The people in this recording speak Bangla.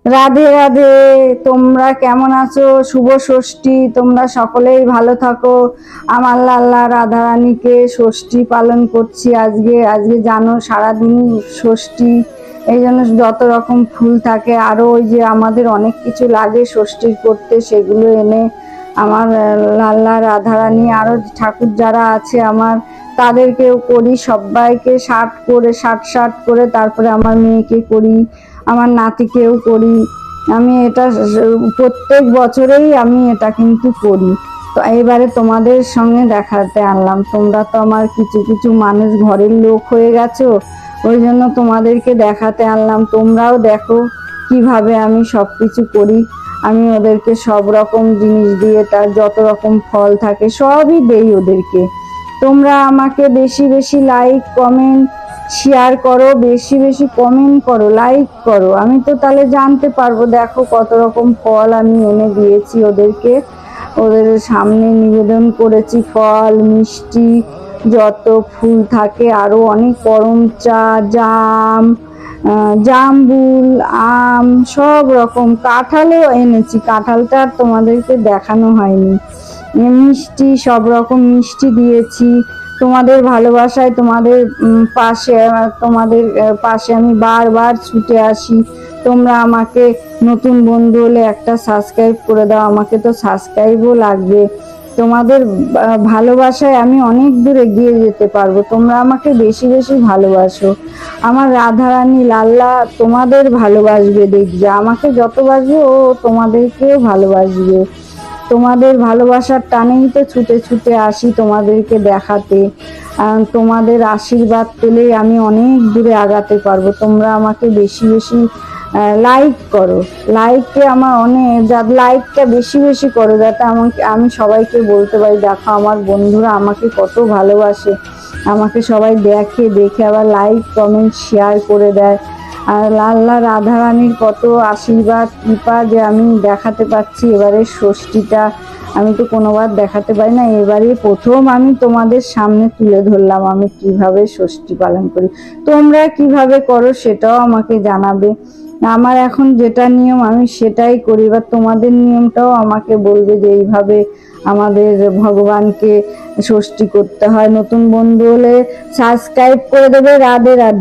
রাধে রাধে। তোমরা কেমন আছো? শুভ ষষ্ঠী। তোমরা সকলেই ভালো থাকো। আমার লাল্লা রাধারানীকে ষষ্ঠী পালন করছি আজকে। আজকে জানো সারাদিন ষষ্ঠী, এই জন্য যত রকম ফুল থাকে, আরো ওই যে আমাদের অনেক কিছু লাগে ষষ্ঠীর করতে, সেগুলো এনে আমার লাল্লা রাধারানী আরো ঠাকুর যারা আছে আমার তাদেরকেও করি, সবাইকে ষাট করে তারপরে আমার মেয়েকে করি, আমার নাতিকেও করি। আমি এটা প্রত্যেক বছরেই আমি এটা কিন্তু করি। তো এবারে তোমাদের সঙ্গে দেখাতে আনলাম। তোমরা তো আমার কিছু কিছু মানুষ ঘরের লোক হয়ে গেছো, ওই জন্য তোমাদেরকে দেখাতে আনলাম। তোমরাও দেখো কিভাবে আমি সবকিছু করি। আমি ওদেরকে সব রকম জিনিস দিয়ে, তার যত রকম ফল থাকে সবই দেই ওদেরকে। তোমরা আমাকে বেশি বেশি লাইক কমেন্ট শেয়ার করো, বেশি বেশি কমেন্ট করো, লাইক করো, আমি তো তাহলে জানতে পারবো। দেখো কত রকম ফল আমি এনে দিয়েছি ওদেরকে, ওদের সামনে নিবেদন করেছি ফল মিষ্টি, যত ফুল থাকে, আরো অনেক করমচা, জাম, জামরুল, আম, সব রকম, কাঁঠালও এনেছি। কাঁঠালটা আর তোমাদেরকে দেখানো হয়নি। মিষ্টি, সব রকম মিষ্টি দিয়েছি। তোমাদের ভালোবাসায়, তোমাদের পাশে আমি বারবার ছুটে আসি। তোমরা আমাকে নতুন বন্ধু হলে একটা সাবস্ক্রাইব করে দাও, আমাকে তো সাবস্ক্রাইবও লাগবে। তোমাদের ভালোবাসায় আমি অনেক দূর এগিয়ে যেতে পারবো। তোমরা আমাকে বেশি বেশি ভালোবাসো। আমার রাধারানী লাল্লা তোমাদের ভালোবাসবে, দেখবে আমাকে যত বাসবে ও তোমাদেরকেও ভালোবাসবে। তোমাদের ভালোবাসার টানেই তো ছুটে ছুটে আসি তোমাদেরকে দেখাতে। তোমাদের আশীর্বাদ পেলেই আমি অনেক দূরে আগাতে পারবো। তোমরা আমাকে বেশি বেশি লাইক করো। লাইককে আমার লাইকটা বেশি বেশি করো, যাতে আমি সবাইকে বলতে পারি, দেখো আমার বন্ধুরা আমাকে কত ভালোবাসে। আমাকে সবাই দেখে আবার লাইক কমেন্ট শেয়ার করে দেয়। আর লাল্লা রাধারানীর কত আশীর্বাদ কৃপা যে আমি দেখাতে পাচ্ছি এবারে ষষ্ঠীটা। আমি তো কোনোবার দেখাতে পারি না, এবারে প্রথম আমি তোমাদের সামনে তুলে ধরলাম আমি কিভাবে ষষ্ঠী পালন করি। তোমরা কিভাবে করো সেটাও আমাকে জানাবে। আমার এখন যেটা নিয়ম আমি সেটাই করি, বা তোমাদের নিয়মটাও আমাকে বলবে যে এইভাবে আমাদের ভগবানকে ষষ্ঠী করতে হয়। নতুন বন্ধু হলে সাবস্ক্রাইব করে দেবে। রাধে রাধে।